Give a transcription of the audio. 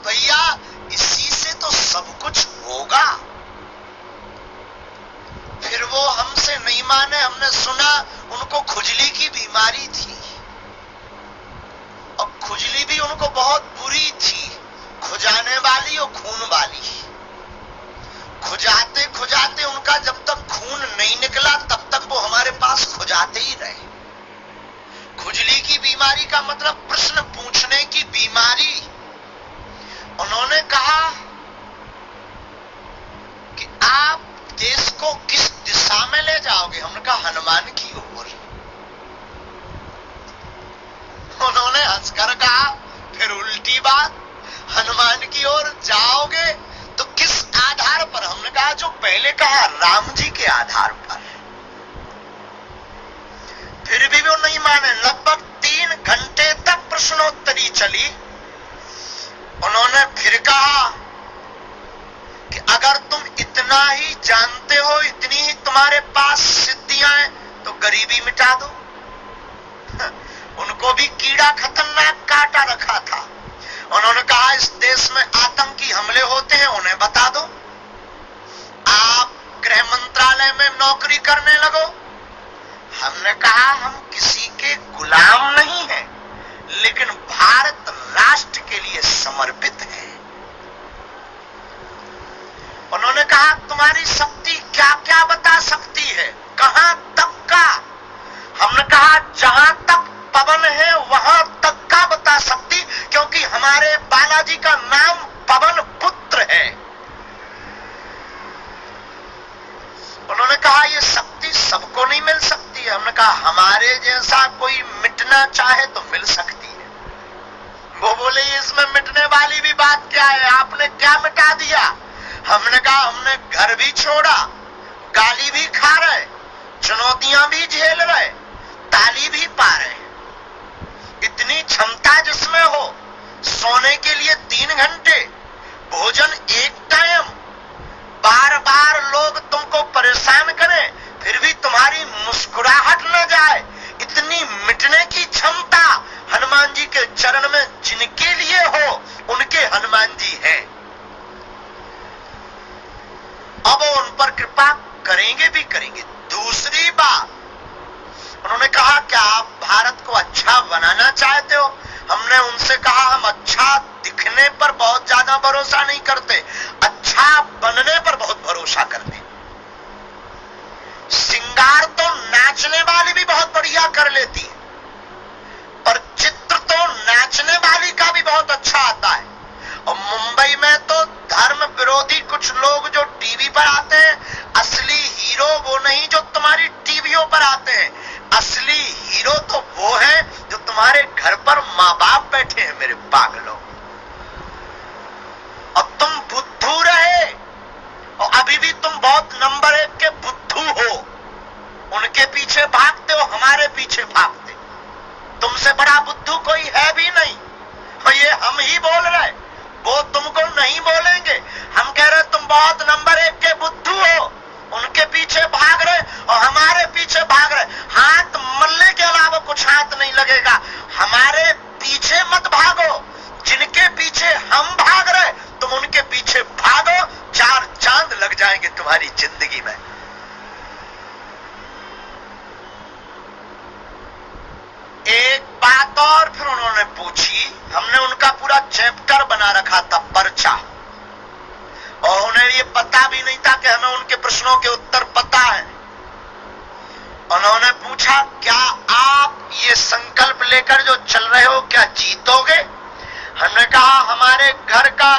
भैया इसी से तो सब कुछ होगा। फिर वो हमसे नहीं माने। हमने सुना उनको खुजली की बीमारी थी और खुजली भी उनको बहुत बुरी थी, खुजाने वाली और खून वाली। खुजाते खुजाते उनका जब तक खून नहीं निकला तब तक वो हमारे पास खुजाते ही रहे। खुजली की बीमारी का मतलब प्रश्न पूछने की बीमारी। उन्होंने कहा कि आप देश को किस दिशा में ले जाओगे? हमने कहा हनुमान की ओर। उन्होंने हंसकर कहा फिर उल्टी बात, हनुमान की ओर जाओगे तो किस आधार पर? हमने कहा जो पहले कहा, राम जी के आधार पर। फिर भी वो नहीं माने। लगभग 3 घंटे तक प्रश्नोत्तरी चली। उन्होंने फिर कहा कि अगर तुम इतना ही जानते हो, इतनी ही तुम्हारे पास सिद्धियां हैं, तो गरीबी मिटा दो। उनको भी कीड़ा खतरनाक काटा रखा था। उन्होंने कहा इस देश में आतंकी हमले होते हैं, उन्हें बता दो। आप गृह मंत्रालय में नौकरी करने लगो। हमने कहा हम किसी के गुलाम नहीं हैं, लेकिन भारत राष्ट्र के लिए समर्पित है। उन्होंने कहा तुम्हारी शक्ति क्या क्या बता सकती है, कहां तक का? हमने कहा जहां तक पवन है वहां तक का बता सकती, क्योंकि हमारे बालाजी का नाम पवन पुत्र है। उन्होंने कहा यह शक्ति सबको नहीं मिल सकती है। हमने कहा हमारे जैसा कोई मिटना चाहे तो मिल सकती है। वो बोले इसमें मिटने वाली भी बात क्या है, आपने क्या मिटा दिया? हमने कहा हमने घर भी छोड़ा, गाली भी खा रहे, चुनौतियां भी झेल रहे, ताली भी पा रहे। इतनी क्षमता जिसमें हो, सोने के लिए 3 घंटे, भोजन 1 टाइम, बार बार लोग तुमको परेशान करें फिर भी तुम्हारी मुस्कुराहट न जाए, इतनी मिटने की क्षमता हनुमान जी के चरण में जिनके लिए हो उनके हनुमान जी हैं। अब वो उन पर कृपा करेंगे भी करेंगे। दूसरी बात, उन्होंने कहा क्या आप भारत को अच्छा बनाना चाहते हो? हमने उनसे कहा हम अच्छा दिखने पर बहुत ज्यादा भरोसा नहीं करते, अच्छा बनने पर बहुत भरोसा करते। सिंगार तो नाचने वाली भी बहुत बढ़िया कर लेती है, पर चित्र तो नाचने वाली का भी बहुत अच्छा आता है। और मुंबई में तो धर्म विरोधी कुछ लोग जो टीवी पर आते हैं, असली हीरो वो नहीं जो तुम्हारी टीवियों पर आते हैं। असली हीरो तो वो है जो तुम्हारे घर पर माँ बाप बैठे हैं मेरे पागलों। और तुम बुद्धू रहे और अभी भी तुम बहुत नंबर 1 के बुद्धू हो। उनके पीछे भागते हो, हमारे पीछे भागते। तुमसे बड़ा बुद्धू कोई है भी नहीं। और ये हम ही बोल रहे, वो तुमको नहीं बोलेंगे। हम कह रहे तुम बहुत नंबर 1 के बुद्धू हो, उनके पीछे भाग रहे और हमारे पीछे भाग रहे। हाथ मलने के अलावा कुछ हाथ नहीं लगेगा। हमारे पीछे मत भागो, जिनके पीछे हम भाग रहे तुम उनके पीछे भागो, 4 चांद लग जाएंगे तुम्हारी जिंदगी में। एक बात और फिर उन्होंने पूछी। हमने उनका पूरा चैप्टर बना रखा था, पर्चा, और उन्हें ये पता भी नहीं था कि हमें उनके प्रश्नों के उत्तर पता है। उन्होंने पूछा क्या आप ये संकल्प लेकर जो चल रहे हो क्या जीतोगे? हमने कहा हमारे घर का